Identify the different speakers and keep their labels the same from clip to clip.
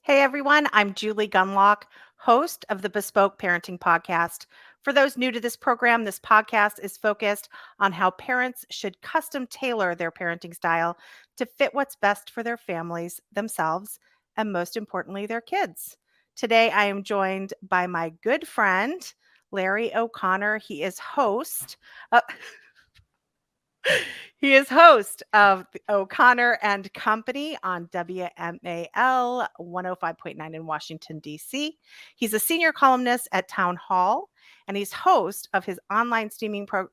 Speaker 1: Hey everyone, I'm Julie Gunlock, host of the Bespoke Parenting Podcast. For those new to this program, this podcast is focused on how parents should custom tailor their parenting style to fit what's best for their families, themselves, and most importantly, their kids. Today, I am joined by my good friend, Larry O'Connor. Uh, He is host of the O'Connor and Company on WMAL 105.9 in Washington, D.C. He's a senior columnist at Town Hall, and he's host of his online streaming program,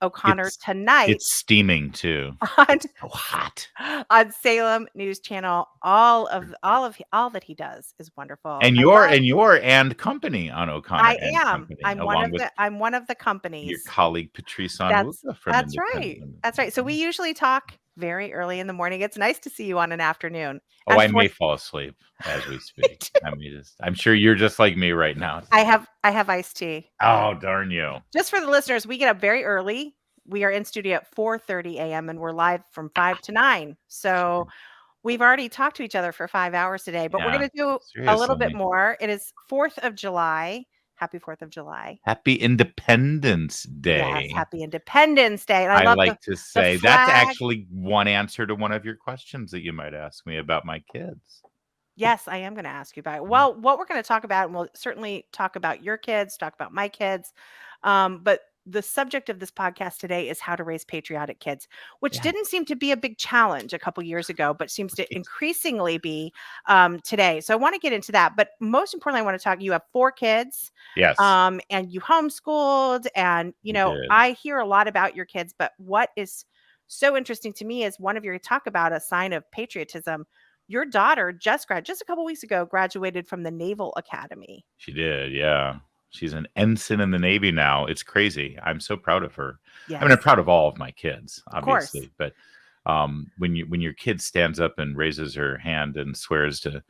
Speaker 1: O'Connor
Speaker 2: It's
Speaker 1: Tonight,
Speaker 2: it's steaming too.
Speaker 1: on,
Speaker 2: It's so hot.
Speaker 1: on Salem News Channel. All that he does is wonderful.
Speaker 2: And your company on O'Connor
Speaker 1: I
Speaker 2: and
Speaker 1: am.
Speaker 2: Company, along with
Speaker 1: I'm one of the
Speaker 2: your
Speaker 1: companies.
Speaker 2: colleague Patrice
Speaker 1: That's
Speaker 2: Onwuka from
Speaker 1: that's
Speaker 2: Independent.
Speaker 1: right. That's right. So we usually talk very early in the morning. It's nice to see you on an afternoon.
Speaker 2: Oh,
Speaker 1: And
Speaker 2: I may
Speaker 1: fourth,
Speaker 2: fall asleep as we speak. I'm sure you're just like me right now.
Speaker 1: I have iced tea.
Speaker 2: Oh, darn you.
Speaker 1: Just for the listeners, we get up very early. We are in studio at 4:30 a.m. and we're live from 5 to 9. So we've already talked to each other for 5 hours today, but we're
Speaker 2: Yeah,
Speaker 1: going to do a little bit
Speaker 2: seriously.
Speaker 1: more. It is 4th of July. Happy 4th of July.
Speaker 2: Happy Independence
Speaker 1: Yes,
Speaker 2: Day.
Speaker 1: happy Independence Day. And I
Speaker 2: I
Speaker 1: love
Speaker 2: like to
Speaker 1: the
Speaker 2: say that's
Speaker 1: flag.
Speaker 2: actually one answer to one of your questions that you might ask me about my kids.
Speaker 1: Yes, I am going to ask you about it. Well, what we're going to talk about, and we'll certainly talk about your kids, talk about my kids. But the subject of this podcast today is how to raise patriotic kids, which
Speaker 2: Yeah.
Speaker 1: didn't seem to be a big challenge a couple years ago, but seems to
Speaker 2: Right.
Speaker 1: increasingly be today. So I want to get into that. But most importantly, I want to talk. You have 4 kids,
Speaker 2: Yes,
Speaker 1: and you homeschooled, and
Speaker 2: I did.
Speaker 1: I hear a lot about your kids. But what is so interesting to me is one of your talk about a sign of patriotism. Your daughter just a couple weeks ago graduated from the Naval Academy.
Speaker 2: She did, yeah. She's an ensign in the Navy now. It's crazy. I'm so proud of her. I mean, I'm
Speaker 1: Yes,
Speaker 2: proud of all of my kids,
Speaker 1: of course.
Speaker 2: obviously, but when your kid stands up and raises her hand and swears to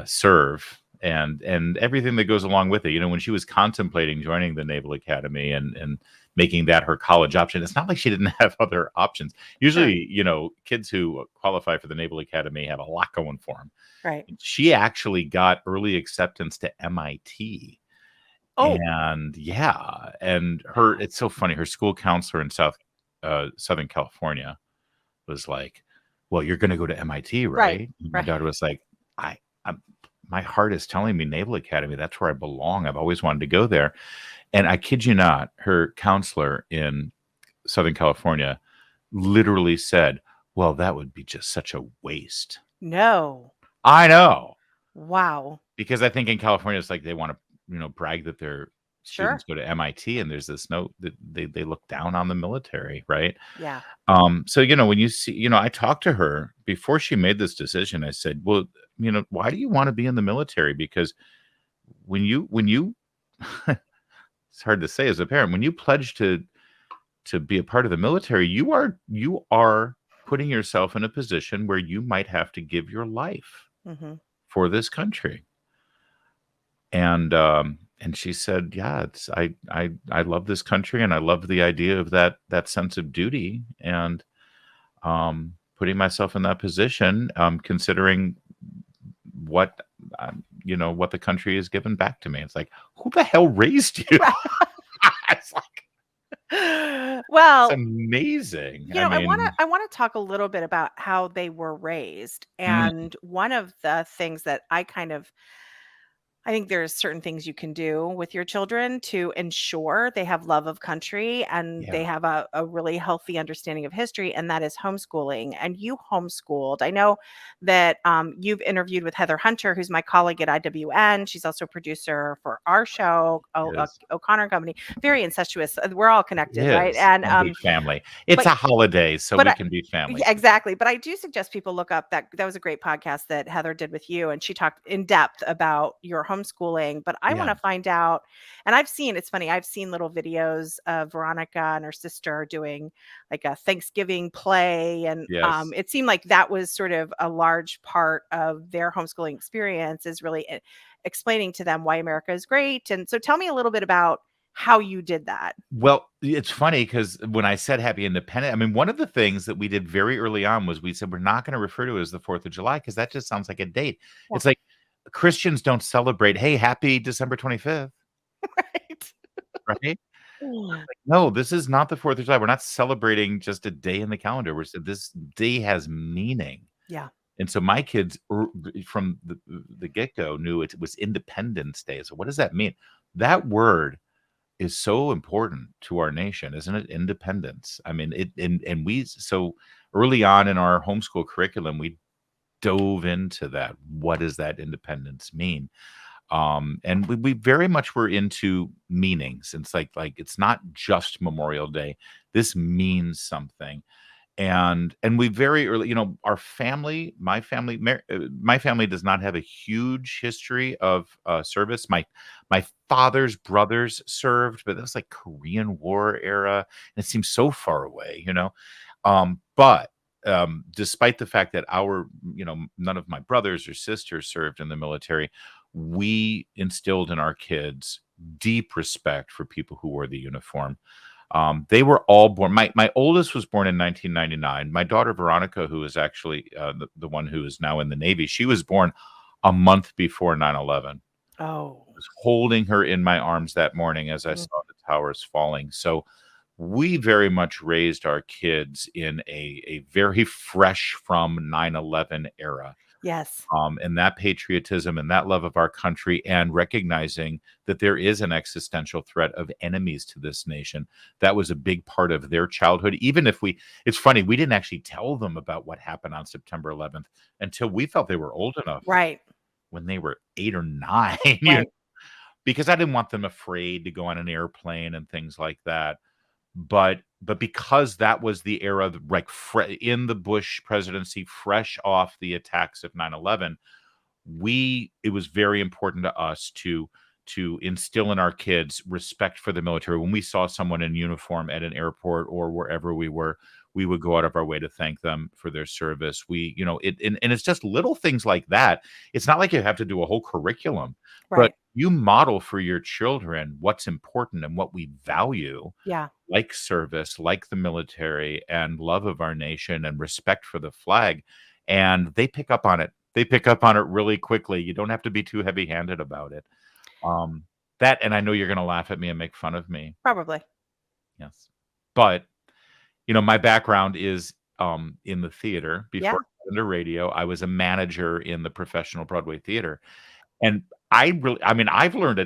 Speaker 2: serve and everything that goes along with it, when she was contemplating joining the Naval Academy and making that her college option, it's not like she didn't have other options.
Speaker 1: Sure.
Speaker 2: Usually, kids who qualify for the Naval Academy have a lot going for them.
Speaker 1: Right.
Speaker 2: She actually got early acceptance to MIT.
Speaker 1: Oh,
Speaker 2: And yeah, and
Speaker 1: wow.
Speaker 2: it's so funny. Her school counselor in Southern California was like, "Well, you're going to go to MIT,
Speaker 1: Right.
Speaker 2: right?" And my
Speaker 1: Right.
Speaker 2: daughter was like, I'm, my heart is telling me Naval Academy. That's where I belong. I've always wanted to go there." And I kid you not, her counselor in Southern California literally said, "Well, that would be just such a waste."
Speaker 1: No.
Speaker 2: I know.
Speaker 1: Wow.
Speaker 2: Because I think in California, it's like they want to, brag that their
Speaker 1: Sure.
Speaker 2: students go to MIT, and there's this note that they look down on the military, right?
Speaker 1: Yeah.
Speaker 2: So when you see, I talked to her before she made this decision. I said, "Well, why do you want to be in the military? Because when you it's hard to say as a parent, when you pledge to be a part of the military, you are putting yourself in a position where you might have to give your life
Speaker 1: Hmm.
Speaker 2: for this country." And she said, "Yeah, I love this country, and I love the idea of that sense of duty, and putting myself in that position, considering what what the country has given back to me." It's like, who the hell raised you? It's like, it's
Speaker 1: Well,
Speaker 2: amazing. I
Speaker 1: I want
Speaker 2: mean,
Speaker 1: to I want to talk a little bit about how they were raised.
Speaker 2: mm,
Speaker 1: And one of the things that I think there's certain things you can do with your children to ensure they have love of country and
Speaker 2: yeah,
Speaker 1: they have a really healthy understanding of history, and that is homeschooling. And you homeschooled. I know that you've interviewed with Heather Hunter, who's my colleague at IWN. She's also a producer for our show,
Speaker 2: yes,
Speaker 1: O'Connor and Company. Very incestuous. We're all connected,
Speaker 2: it
Speaker 1: right?
Speaker 2: is.
Speaker 1: And
Speaker 2: One big family. It's
Speaker 1: but
Speaker 2: a holiday, so
Speaker 1: but
Speaker 2: we
Speaker 1: I
Speaker 2: can be family
Speaker 1: yeah,
Speaker 2: together.
Speaker 1: exactly. But I do suggest people look up that was a great podcast that Heather did with you, and she talked in depth about your homeschooling. But I want
Speaker 2: Yeah.
Speaker 1: to find out, and it's funny, I've seen little videos of Veronica and her sister doing like a Thanksgiving play, and
Speaker 2: Yes.
Speaker 1: it seemed like that was sort of a large part of their homeschooling experience, is really explaining to them why America is great. And so tell me a little bit about how you did that.
Speaker 2: Well, it's funny because when I said Happy Independence, I mean, one of the things that we did very early on was we said we're not going to refer to it as the 4th of July because that just sounds like a date.
Speaker 1: Yeah.
Speaker 2: It's like Christians don't celebrate, hey, happy December 25th,
Speaker 1: Right.
Speaker 2: right? No, this is not the 4th of July. We're not celebrating just a day in the calendar. We're this day has meaning.
Speaker 1: Yeah.
Speaker 2: And so my kids from the get-go knew it was Independence Day. So what does that mean? That word is so important to our nation, isn't it? Independence. I mean, and we so early on in our homeschool curriculum, we dove into that. What does that independence mean? And we very much were into meanings. It's like it's not just Memorial Day. This means something. And we very early, our family, my family does not have a huge history of service. My father's brothers served, but that was like Korean War era, and it seems so far away, But despite the fact that none of my brothers or sisters served in the military, we instilled in our kids deep respect for people who wore the uniform. They were all born. My oldest was born in 1999. My daughter Veronica, who is actually the one who is now in the Navy, she was born a month before 9/11.
Speaker 1: Oh.
Speaker 2: I was holding her in my arms that morning as I saw the towers falling. So we very much raised our kids in a very fresh from 9/11 era.
Speaker 1: Yes.
Speaker 2: And that patriotism and that love of our country, and recognizing that there is an existential threat of enemies to this nation. That was a big part of their childhood. Even if it's funny, we didn't actually tell them about what happened on September 11th until we felt they were old enough,
Speaker 1: Right.
Speaker 2: when they were 8 or 9,
Speaker 1: Right.
Speaker 2: because I didn't want them afraid to go on an airplane and things like that. But because that was the era, like in the Bush presidency, fresh off the attacks of 9/11, it was very important to us to instill in our kids respect for the military. When we saw someone in uniform at an airport or wherever we were, we would go out of our way to thank them for their service. And it's just little things like that. It's not like you have to do a whole curriculum, but
Speaker 1: Right.
Speaker 2: you model for your children what's important and what we value,
Speaker 1: Yeah.
Speaker 2: like service, like the military, and love of our nation and respect for the flag. And they pick up on it. They pick up on it really quickly. You don't have to be too heavy-handed about it. And I know you're going to laugh at me and make fun of me.
Speaker 1: Probably.
Speaker 2: Yes. But, my background is in the theater. Before I got into radio, I was a manager in the professional Broadway theater. And I've learned I've learned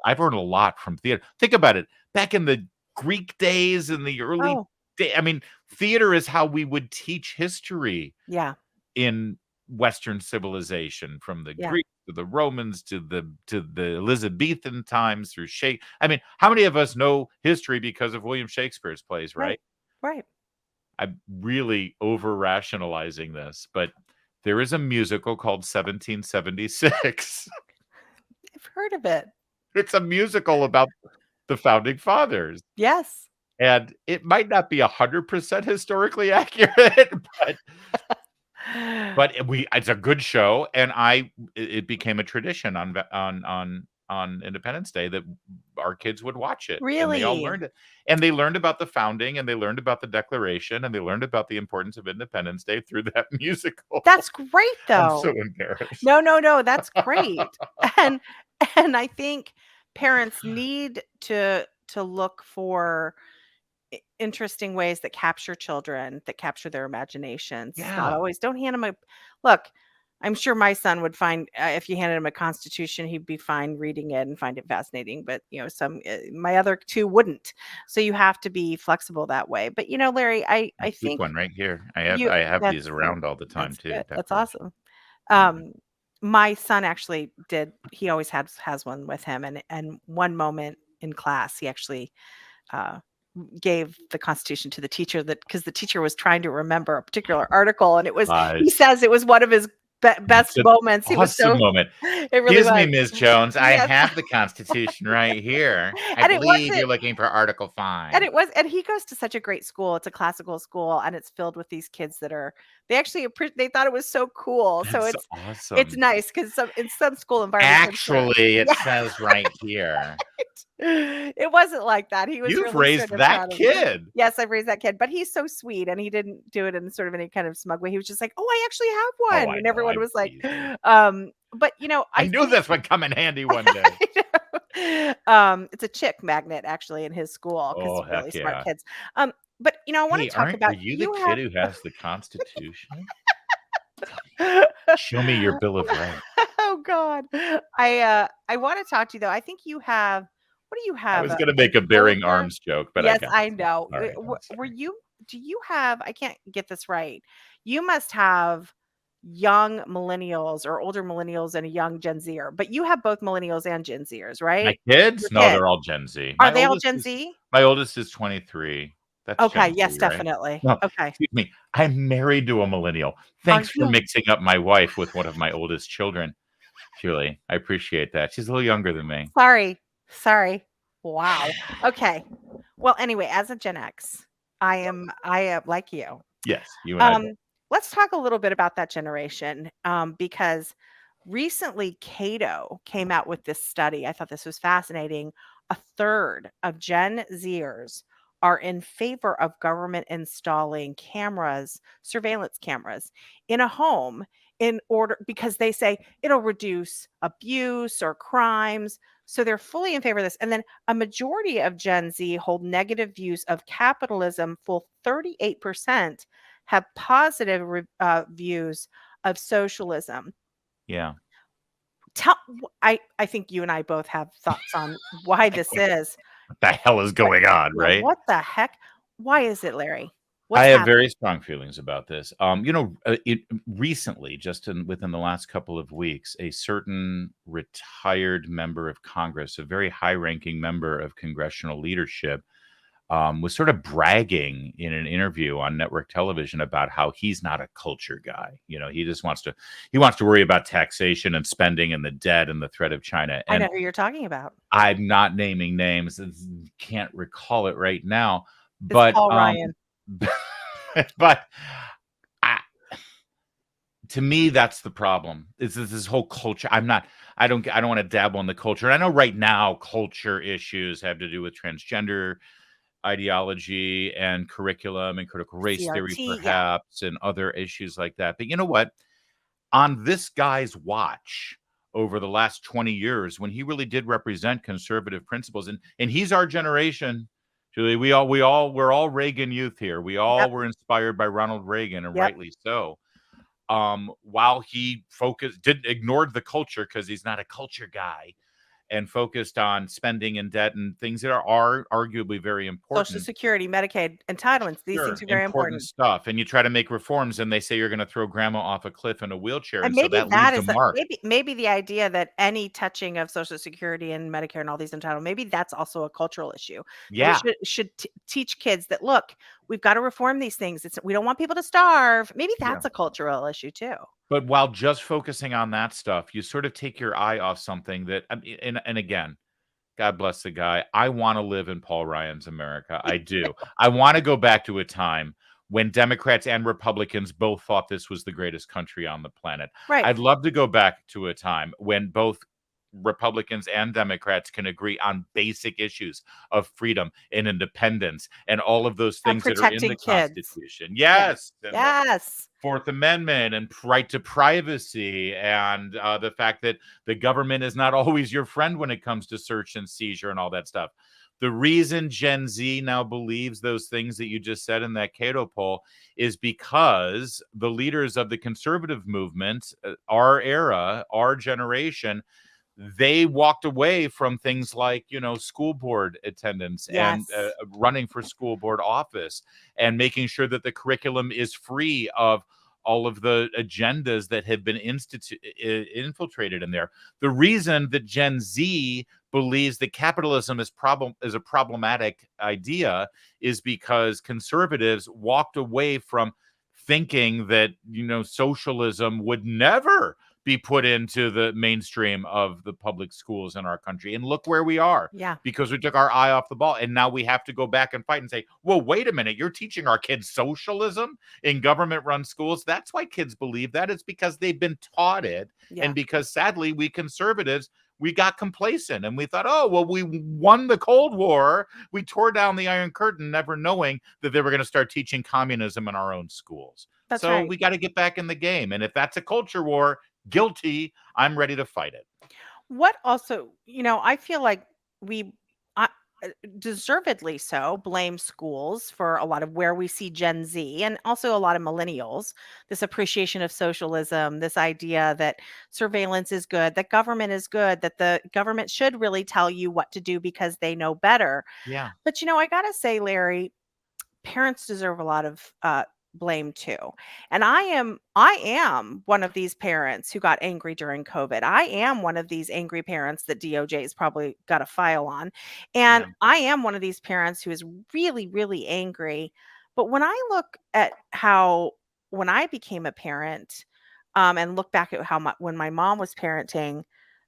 Speaker 2: a lot from theater. Think about it. Back in the Greek days, in the early day, theater is how we would teach history
Speaker 1: Yeah.
Speaker 2: in Western civilization, from the
Speaker 1: Yeah.
Speaker 2: Greeks to the Romans to the Elizabethan times through Shakespeare. How many of us know history because of William Shakespeare's plays, right?
Speaker 1: Right.
Speaker 2: I'm really over rationalizing this, but there is a musical called 1776.
Speaker 1: I've heard of it.
Speaker 2: It's a musical about the founding fathers.
Speaker 1: Yes.
Speaker 2: And it might not be 100% historically accurate, but it's a good show, and it became a tradition on Independence Day that our kids would watch it. And they all
Speaker 1: Really?
Speaker 2: learned it. And they learned about the founding, and they learned about the Declaration, and they learned about the importance of Independence Day through that musical.
Speaker 1: That's great,
Speaker 2: I'm
Speaker 1: though.
Speaker 2: so embarrassed.
Speaker 1: No, that's great. And I think parents need to look for interesting ways that capture children, that capture their imaginations. It's not
Speaker 2: Yeah.
Speaker 1: always, don't hand them a look. I'm sure my son would find, if you handed him a constitution, he'd be fine reading it and find it fascinating. But my other two wouldn't. So you have to be flexible that way. But Larry, I
Speaker 2: I keep
Speaker 1: think
Speaker 2: one right here. I
Speaker 1: you
Speaker 2: have these
Speaker 1: that's
Speaker 2: around all the time
Speaker 1: that's
Speaker 2: too.
Speaker 1: good. That's
Speaker 2: Declaration.
Speaker 1: awesome. My son actually did. He always has one with him, and one moment in class, he actually uh, gave the Constitution to the teacher, because the teacher was trying to remember a particular article, and he
Speaker 2: Nice.
Speaker 1: says it was one of his best
Speaker 2: It's
Speaker 1: moments. He was
Speaker 2: awesome
Speaker 1: so
Speaker 2: moment.
Speaker 1: it really
Speaker 2: Excuse me,
Speaker 1: was.
Speaker 2: Ms. Jones. I
Speaker 1: Yes.
Speaker 2: have the Constitution right here. I
Speaker 1: And it
Speaker 2: believe you're
Speaker 1: wasn't
Speaker 2: looking for Article 5.
Speaker 1: and he goes to such a great school. It's a classical school, and it's filled with these kids that they thought it was so cool. So
Speaker 2: That's
Speaker 1: it's
Speaker 2: awesome.
Speaker 1: nice, because in some school environments, I'm sure.
Speaker 2: Actually, it
Speaker 1: Yeah.
Speaker 2: says right here,
Speaker 1: It wasn't like that. He was
Speaker 2: You've
Speaker 1: really sort
Speaker 2: raised
Speaker 1: of
Speaker 2: that
Speaker 1: proud of me.
Speaker 2: kid.
Speaker 1: Yes, I've raised that kid, but he's so sweet, and he didn't do it in sort of any kind of smug way. He was just like, "Oh, I actually
Speaker 2: Oh,
Speaker 1: have one,"
Speaker 2: I
Speaker 1: and
Speaker 2: know.
Speaker 1: everyone
Speaker 2: I'm
Speaker 1: was like,
Speaker 2: teasing.
Speaker 1: but
Speaker 2: I
Speaker 1: I
Speaker 2: knew
Speaker 1: think
Speaker 2: this would come in handy one day.
Speaker 1: it's a chick magnet actually in his school because
Speaker 2: Oh,
Speaker 1: really
Speaker 2: heck
Speaker 1: smart
Speaker 2: yeah.
Speaker 1: kids. But I want
Speaker 2: Hey,
Speaker 1: to talk
Speaker 2: are
Speaker 1: about
Speaker 2: you the
Speaker 1: you
Speaker 2: kid
Speaker 1: have.
Speaker 2: who has the Constitution? Show me your Bill of Rights.
Speaker 1: Oh God. I want to talk to you though. I think you have what do you
Speaker 2: I
Speaker 1: have?
Speaker 2: was gonna
Speaker 1: A
Speaker 2: make a bearing
Speaker 1: soldier?
Speaker 2: arms joke, but I
Speaker 1: Yes,
Speaker 2: got
Speaker 1: I
Speaker 2: you.
Speaker 1: know.
Speaker 2: All right, I'm
Speaker 1: Were
Speaker 2: sorry.
Speaker 1: you do you have I can't get this right. You must have young millennials or older millennials and a young Gen Zer, but you have both millennials and Gen Zers,
Speaker 2: My
Speaker 1: right? Your
Speaker 2: kids? No,
Speaker 1: kids.
Speaker 2: they're all Gen Z.
Speaker 1: Are they all Gen Z?
Speaker 2: My oldest is 23. That's
Speaker 1: Okay,
Speaker 2: Gen
Speaker 1: yes,
Speaker 2: Z, right?
Speaker 1: definitely.
Speaker 2: No,
Speaker 1: Okay.
Speaker 2: excuse me. I'm married to a millennial.
Speaker 1: Are
Speaker 2: Thanks for
Speaker 1: you?
Speaker 2: mixing up my wife with one of my oldest children, Julie. I appreciate that. She's a little younger than me.
Speaker 1: Sorry. Sorry. Wow. Okay. Well, anyway, as a Gen X, I am like you.
Speaker 2: Yes, you and I both.
Speaker 1: Um, let's talk a little bit about that generation because recently Cato came out with this study. I thought this was fascinating. A third of Gen Zers are in favor of government installing cameras, surveillance cameras in a home in order because they say it'll reduce abuse or crimes. So they're fully in favor of this. And then a majority of Gen Z hold negative views of capitalism, full 38% have positive views of socialism.
Speaker 2: Yeah.
Speaker 1: I think you and I both have thoughts on why this is.
Speaker 2: What the hell is
Speaker 1: What
Speaker 2: going on,
Speaker 1: yeah,
Speaker 2: right?
Speaker 1: what the heck? Why is it, Larry?
Speaker 2: I
Speaker 1: What's
Speaker 2: have
Speaker 1: happening?
Speaker 2: very strong feelings about this. It recently, within the last couple of weeks, a certain retired member of Congress, a very high-ranking member of congressional leadership, was sort of bragging in an interview on network television about how he's not a culture guy. He just wants to worry about taxation and spending and the debt and the threat of China.
Speaker 1: I know
Speaker 2: And
Speaker 1: who you're talking about.
Speaker 2: I'm not naming names, can't recall it right now,
Speaker 1: It's
Speaker 2: but
Speaker 1: Paul Ryan.
Speaker 2: but I, to me, that's the problem. Is this whole culture? I don't want to dabble in the culture. And I know right now culture issues have to do with transgender ideology and curriculum and critical race theory,
Speaker 1: CRT, yeah.
Speaker 2: perhaps, and other issues like that. But you know what? On this guy's watch over the last 20 years, when he really did represent conservative principles, and he's our generation, Julie, we're all Reagan youth here. We all
Speaker 1: Yep,
Speaker 2: were inspired by Ronald Reagan, and
Speaker 1: yep.
Speaker 2: rightly so. While he didn't ignored the culture because he's not a culture guy, and focused on spending and debt and things that are arguably very
Speaker 1: Social
Speaker 2: important.
Speaker 1: Security, Medicaid, entitlements, these things
Speaker 2: Sure,
Speaker 1: are very
Speaker 2: important
Speaker 1: important.
Speaker 2: stuff. And you try to make reforms, and they say you're going to throw grandma off a cliff in a wheelchair,
Speaker 1: And
Speaker 2: and so
Speaker 1: maybe
Speaker 2: that
Speaker 1: that
Speaker 2: leaves a
Speaker 1: is the
Speaker 2: mark.
Speaker 1: maybe the idea that any touching of Social Security and Medicare and all these entitlements, maybe that's also a cultural issue. That we
Speaker 2: Yeah,
Speaker 1: should teach kids that look, we've got to reform these things. We don't want people to starve. Maybe
Speaker 2: yeah.
Speaker 1: that's a cultural issue too.
Speaker 2: But while just focusing on that stuff, you sort of take your eye off something that, and again, God bless the guy. I want to live in Paul Ryan's America. I do. I want to go back to a time when Democrats and Republicans both thought this was the greatest country on the planet.
Speaker 1: Right.
Speaker 2: I'd love to go back to a time when both Republicans and Democrats can agree on basic issues of freedom and independence and all of those
Speaker 1: And
Speaker 2: things that are in
Speaker 1: protecting
Speaker 2: the
Speaker 1: kids.
Speaker 2: Constitution.
Speaker 1: Yeah.
Speaker 2: Yes. And the
Speaker 1: Yes.
Speaker 2: Fourth Amendment and right to privacy, and the fact that the government is not always your friend when it comes to search and seizure and all that stuff. The reason Gen Z now believes those things that you just said in that Cato poll is because the leaders of the conservative movement, our era, our generation, they walked away from things like, school board attendance and
Speaker 1: Yes.
Speaker 2: running for school board office and making sure that the curriculum is free of all of the agendas that have been infiltrated in there. The reason that Gen Z believes that capitalism is a problematic idea is because conservatives walked away from thinking that socialism would never be put into the mainstream of the public schools in our country. And look where we are,
Speaker 1: Yeah.
Speaker 2: because we took our eye off the ball. And now we have to go back and fight and say, well, wait a minute, you're teaching our kids socialism in government run schools. That's why kids believe that. It's because they've been taught it.
Speaker 1: Yeah.
Speaker 2: And because sadly, we conservatives, we got complacent and we thought, oh, well, we won the Cold War. We tore down the Iron Curtain, never knowing that they were going to start teaching communism in our own schools.
Speaker 1: That's
Speaker 2: So
Speaker 1: right.
Speaker 2: we got to get back in the game. And if that's a culture war, guilty, I'm ready to fight it.
Speaker 1: What also, I feel like we uh, deservedly so blame schools for a lot of where we see Gen Z and also a lot of millennials, this appreciation of socialism, this idea that surveillance is good, that government is good, that the government should really tell you what to do because they know better.
Speaker 2: Yeah.
Speaker 1: But I got to say, Larry, parents deserve a lot of blame too. And I am one of these parents who got angry during COVID. I am one of these angry parents that DOJ's probably got a file on. And
Speaker 2: Yeah.
Speaker 1: I am one of these parents who is really, really angry. But when I look at how when I became a parent, and look back at how when my mom was parenting,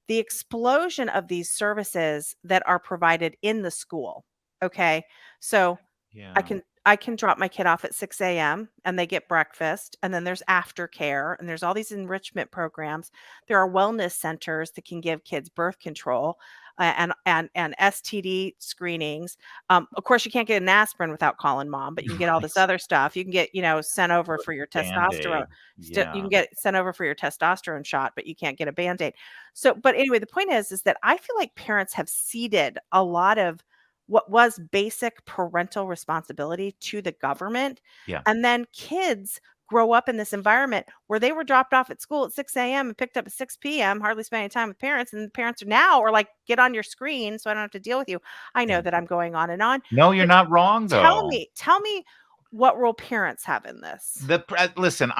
Speaker 1: the explosion of these services that are provided in the school. Okay. So I
Speaker 2: Yeah.
Speaker 1: can I can drop my kid off at 6 a.m. and they get breakfast, and then there's aftercare, and there's all these enrichment programs. There are wellness centers that can give kids birth control, and STD screenings. Of course, you can't get an aspirin without calling mom, but you can get all this
Speaker 2: Right.
Speaker 1: other stuff. You can get, sent over for your testosterone.
Speaker 2: Band-Aid.
Speaker 1: You
Speaker 2: Yeah.
Speaker 1: can get sent over for your testosterone shot, but you can't get a Band-Aid. So, but anyway, the point is that I feel like parents have ceded a lot of what was basic parental responsibility to the government.
Speaker 2: Yeah.
Speaker 1: And then kids grow up in this environment where they were dropped off at school at 6 a.m. and picked up at 6 p.m., hardly spending time with parents. And the parents are like, get on your screen so I don't have to deal with you. I know
Speaker 2: Yeah.
Speaker 1: that I'm going on and on,
Speaker 2: No, you're
Speaker 1: but
Speaker 2: not wrong
Speaker 1: tell
Speaker 2: though.
Speaker 1: me, tell me what role parents have in this.
Speaker 2: Listen,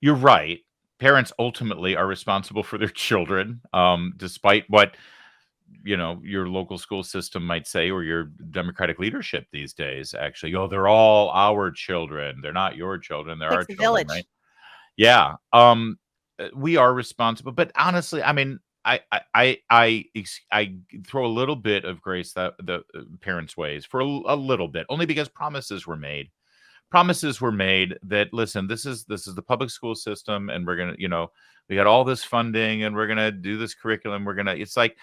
Speaker 2: you're right. Parents ultimately are responsible for their children, despite what your local school system might say, or your democratic leadership these days. Actually, oh, they're all our children. They're not your children. They're our
Speaker 1: Takes a
Speaker 2: children, right?
Speaker 1: village.
Speaker 2: Yeah. We are responsible, but honestly, I mean, I throw a little bit of grace that the parents' ways for a little bit, only because promises were made that, listen, this is the public school system, and we're gonna, we got all this funding, and we're gonna do this curriculum. It's like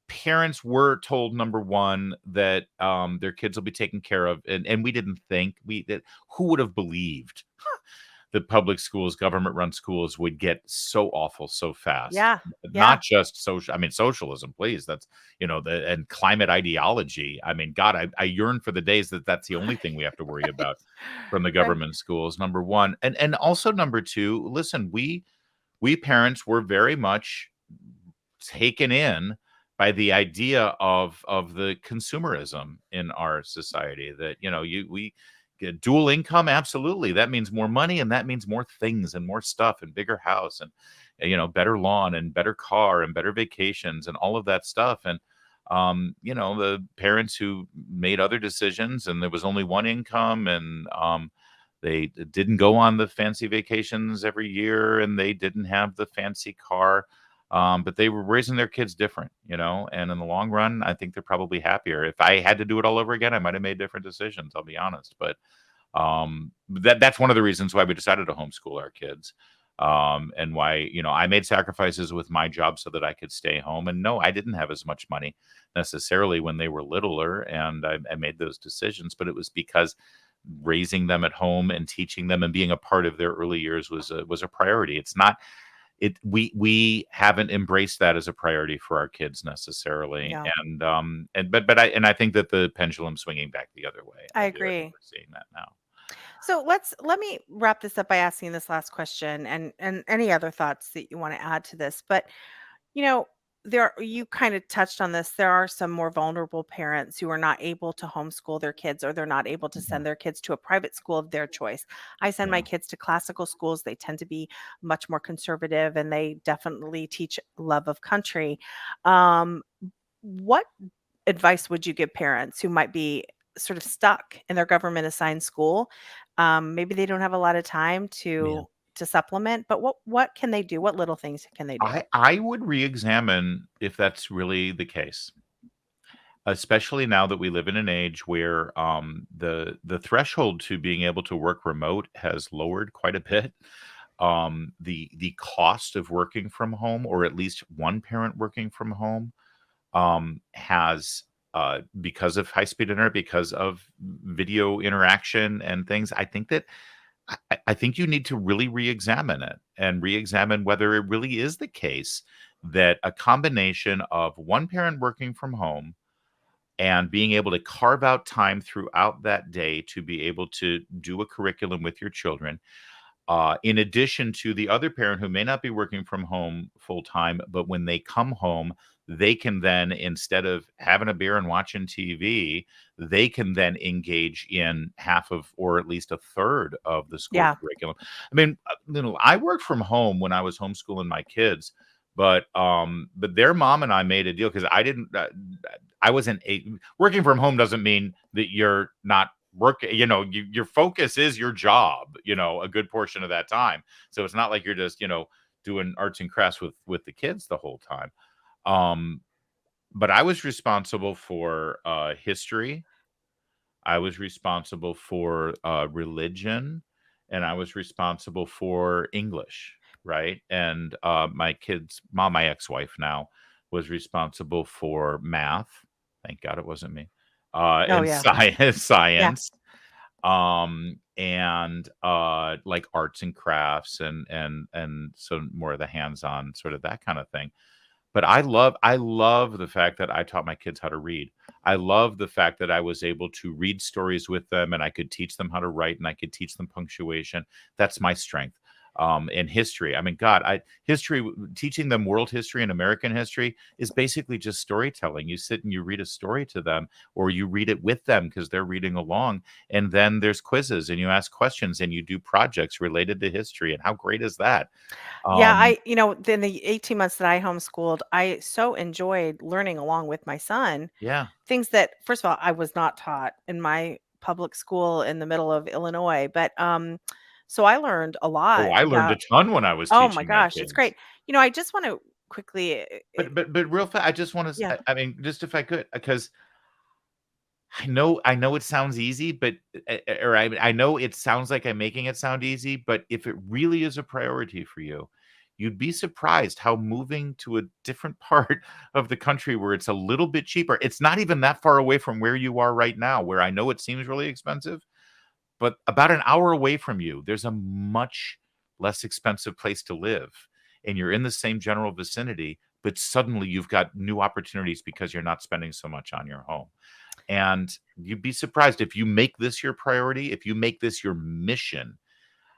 Speaker 2: parents were told, number one, that their kids will be taken care of, and we didn't think we that who would have believed that public schools, government run schools, would get so awful so fast.
Speaker 1: Yeah. Yeah.
Speaker 2: Not just social, I mean, socialism, please. That's, and climate ideology. I mean, God, I yearn for the days that's the only thing we have to worry about from the
Speaker 1: Right.
Speaker 2: government schools, number one. And also, number two, listen, we parents were very much taken in by the idea of the consumerism in our society, that we get dual income. Absolutely, that means more money, and that means more things and more stuff and bigger house, and better lawn and better car and better vacations and all of that stuff. And the parents who made other decisions, and there was only one income, and they didn't go on the fancy vacations every year, and they didn't have the fancy car, but they were raising their kids different, and in the long run, I think they're probably happier. If I had to do it all over again, I might have made different decisions, I'll be honest. But that's one of the reasons why we decided to homeschool our kids. And why, I made sacrifices with my job so that I could stay home. And no, I didn't have as much money necessarily when they were littler, and I made those decisions, but it was because raising them at home and teaching them and being a part of their early years was a priority. It's not it we haven't embraced that as a priority for our kids necessarily.
Speaker 1: No,
Speaker 2: And I think that the pendulum's swinging back the other way.
Speaker 1: I
Speaker 2: I do. I think
Speaker 1: agree.
Speaker 2: we're seeing that now.
Speaker 1: So let me wrap this up by asking this last question, and any other thoughts that you want to add to this. But you know, you kind of touched on this. There are some more vulnerable parents who are not able to homeschool their kids, or they're not able to
Speaker 2: Mhm.
Speaker 1: send their kids to a private school of their choice. I send my
Speaker 2: Yeah.
Speaker 1: kids to classical schools. They tend to be much more conservative, and they definitely teach love of country. Um, what advice would you give parents who might be sort of stuck in their government assigned school? Maybe they don't have a lot of time
Speaker 2: Yeah.
Speaker 1: to supplement, but what can they do? What little things can they do?
Speaker 2: I would re-examine if that's really the case, especially now that we live in an age where the threshold to being able to work remote has lowered quite a bit. the cost of working from home, or at least one parent working from home, has because of high speed internet, because of video interaction and things. I think that I think you need to really re-examine it and re-examine whether it really is the case that a combination of one parent working from home and being able to carve out time throughout that day to be able to do a curriculum with your children, in addition to the other parent who may not be working from home full time, but when they come home, they can then, instead of having a beer and watching TV, they can then engage in half of, or at least a third of the school
Speaker 1: Yeah.
Speaker 2: curriculum. I mean, I worked from home when I was homeschooling my kids, but their mom and I made a deal because I didn't. I wasn't working from home doesn't mean that you're not working. Your focus is your job, a good portion of that time. So it's not like you're just, doing arts and crafts with the kids the whole time. But I was responsible for history. I was responsible for religion, and I was responsible for English, right? And my kids' mom, my ex-wife now, was responsible for math. Thank God it wasn't me.
Speaker 1: Oh,
Speaker 2: And
Speaker 1: yeah.
Speaker 2: science,
Speaker 1: Yeah.
Speaker 2: science, and like arts and crafts, and so more of the hands-on sort of that kind of thing. But I love the fact that I taught my kids how to read. I love the fact that I was able to read stories with them, and I could teach them how to write, and I could teach them punctuation. That's my strength. In history, I mean, God, history, teaching them world history and American history is basically just storytelling. You sit and you read a story to them, or you read it with them because they're reading along, and then there's quizzes, and you ask questions, and you do projects related to history. And how great is that?
Speaker 1: Yeah,
Speaker 2: Um,
Speaker 1: in the 18 months that I homeschooled, I so enjoyed learning along with my son
Speaker 2: yeah.
Speaker 1: things that, first of all, I was not taught in my public school in the middle of Illinois, but so I learned a
Speaker 2: Oh,
Speaker 1: lot
Speaker 2: I learned a
Speaker 1: about.
Speaker 2: ton when I was
Speaker 1: Oh my
Speaker 2: teaching my
Speaker 1: gosh, it's
Speaker 2: kids.
Speaker 1: great. I just want to quickly
Speaker 2: But real fast, I just wanna
Speaker 1: yeah.
Speaker 2: I mean, just if I could, because I know it sounds easy, but or I know it sounds like I'm making it sound easy, but if it really is a priority for you, you'd be surprised how moving to a different part of the country where it's a little bit cheaper, it's not even that far away from where you are right now, where I know it seems really expensive, but about an hour away from you, there's a much less expensive place to live. And you're in the same general vicinity, but suddenly you've got new opportunities because you're not spending so much on your home. And you'd be surprised if you make this your priority, if you make this your mission,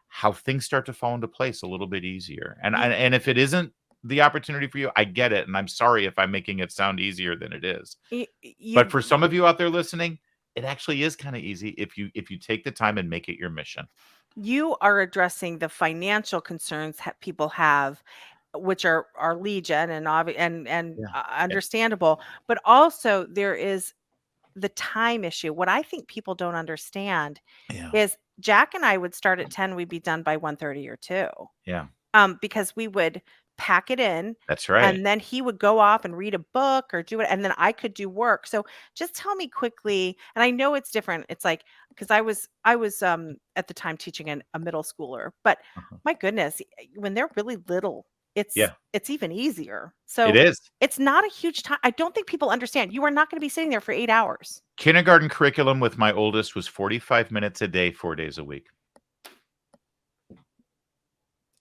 Speaker 2: how things start to fall into place a little bit easier. And
Speaker 1: You,
Speaker 2: and if it isn't the opportunity for you, I get it, and I'm sorry if I'm making it sound easier than it is. But
Speaker 1: you
Speaker 2: for some of you out there listening, it actually is kind of easy if you take the time and make it your mission.
Speaker 1: you are addressing the financial concerns people have, which are legion and
Speaker 2: Yeah. And
Speaker 1: understandable, but also there is the time issue. What I think people don't understand
Speaker 2: yeah.
Speaker 1: is Jack and I would start at 10, we'd be done by 1:30 or 2.
Speaker 2: Yeah.
Speaker 1: Because we would pack it in,
Speaker 2: That's right.
Speaker 1: and then he would go off and read a book or do it, and then I could do work. So just tell me quickly, and I know it's different. It's like, because I was at the time teaching a middle schooler, but
Speaker 2: Uh-huh.
Speaker 1: my goodness, when they're really little, it's
Speaker 2: Yeah.
Speaker 1: it's even easier.
Speaker 2: It
Speaker 1: So
Speaker 2: is.
Speaker 1: it's not a huge time. I don't think people understand. You are not going to be sitting there for 8 hours.
Speaker 2: Kindergarten curriculum with my oldest was 45 minutes a day, 4 days a week.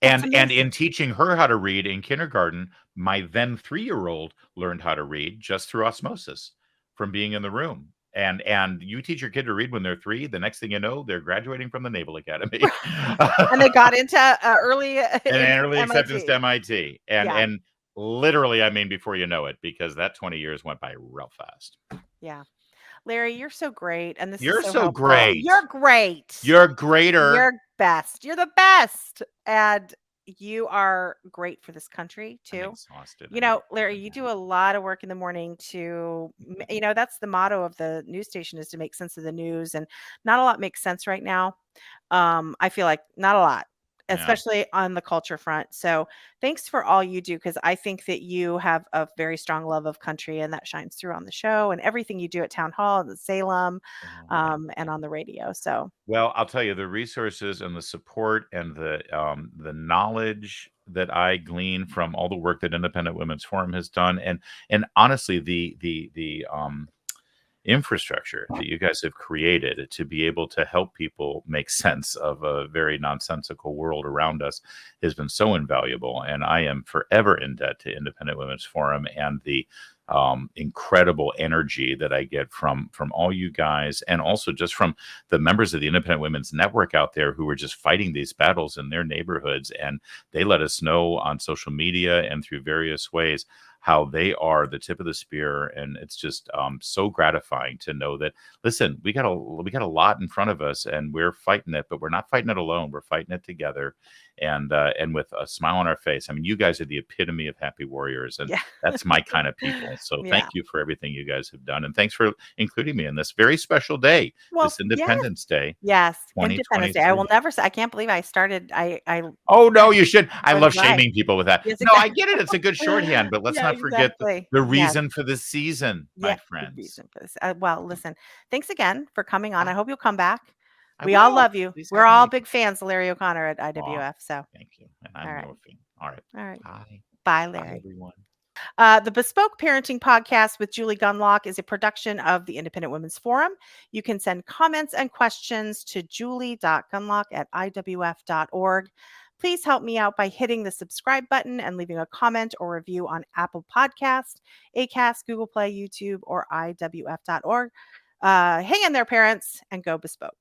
Speaker 1: That's
Speaker 2: And
Speaker 1: amazing.
Speaker 2: in teaching her how to read in kindergarten, my then 3-year-old learned how to read just through osmosis from being in the room. And you teach your kid to read when they're 3, the next thing you know, they're graduating from the Naval Academy.
Speaker 1: And they got into early
Speaker 2: And
Speaker 1: into
Speaker 2: early acceptance to
Speaker 1: MIT.
Speaker 2: MIT. And
Speaker 1: Yeah,
Speaker 2: and literally, I mean, before you know it, because that 20 years went by real fast.
Speaker 1: yeah. Larry, you're so great, and this is
Speaker 2: You're
Speaker 1: so
Speaker 2: so
Speaker 1: helpful.
Speaker 2: great.
Speaker 1: You're great.
Speaker 2: You're greater.
Speaker 1: You're best. You're the best. And you are great for this country
Speaker 2: I'm
Speaker 1: too.
Speaker 2: exhausted. I need to take
Speaker 1: Larry,
Speaker 2: a
Speaker 1: you do
Speaker 2: nap.
Speaker 1: a lot of work in the morning that's the motto of the news station, is to make sense of the news, and not a lot makes sense right now. I feel like not a lot.
Speaker 2: Yeah.
Speaker 1: especially on the culture front. So thanks for all you do, because I think that you have a very strong love of country, and that shines through on the show and everything you do at Town Hall and the Salem,
Speaker 2: Oh, thank
Speaker 1: and
Speaker 2: you.
Speaker 1: on the radio. So
Speaker 2: Well, I'll tell you, the resources and the support and the knowledge that I glean from all the work that Independent Women's Forum has done, and honestly, the infrastructure that you guys have created to be able to help people make sense of a very nonsensical world around us has been so invaluable. And I am forever in debt to Independent Women's Forum and the incredible energy that I get from all you guys, and also just from the members of the Independent Women's Network out there who are just fighting these battles in their neighborhoods. And they let us know on social media and through various ways how they are the tip of the spear. And it's just so gratifying to know that, listen, we got a lot in front of us, and we're fighting it, but we're not fighting it alone. We're fighting it together, and with a smile on our face. I mean, you guys are the epitome of happy warriors, and
Speaker 1: yeah,
Speaker 2: that's my kind of people. So
Speaker 1: yeah.
Speaker 2: thank you for everything you guys have done, and thanks for including me in this very special day,
Speaker 1: Well,
Speaker 2: this
Speaker 1: yes,
Speaker 2: Independence Day
Speaker 1: yes. Independence Day. I will
Speaker 2: 2023.
Speaker 1: never say. I can't believe I started. I
Speaker 2: Oh, no, you should. I
Speaker 1: was
Speaker 2: love
Speaker 1: right.
Speaker 2: shaming people with that.
Speaker 1: Yes,
Speaker 2: No, I
Speaker 1: exactly.
Speaker 2: get it. It's a good shorthand, but let's
Speaker 1: Yeah,
Speaker 2: not forget
Speaker 1: exactly.
Speaker 2: the
Speaker 1: Yes.
Speaker 2: reason for the season,
Speaker 1: Yeah,
Speaker 2: my
Speaker 1: the
Speaker 2: friends.
Speaker 1: reason for this. Well, listen, thanks again for coming on. I
Speaker 2: Ah,
Speaker 1: hope you'll come back.
Speaker 2: I
Speaker 1: We all
Speaker 2: will.
Speaker 1: love you.
Speaker 2: Please
Speaker 1: We're
Speaker 2: have
Speaker 1: all
Speaker 2: me.
Speaker 1: big fans of Larry O'Connor at
Speaker 2: Aw,
Speaker 1: IWF. So,
Speaker 2: thank you, and
Speaker 1: all
Speaker 2: I'm
Speaker 1: right.
Speaker 2: your fan. All right.
Speaker 1: All right.
Speaker 2: Bye.
Speaker 1: Bye,
Speaker 2: Bye,
Speaker 1: Larry.
Speaker 2: everyone.
Speaker 1: The Bespoke Parenting Podcast with Julie Gunlock is a production of the Independent Women's Forum. You can send comments and questions to julie.gunlock@iwf.org. Please help me out by hitting the subscribe button and leaving a comment or review on Apple Podcast, Acast, Google Play, YouTube, or iwf.org. Hang in there, parents, and go Bespoke.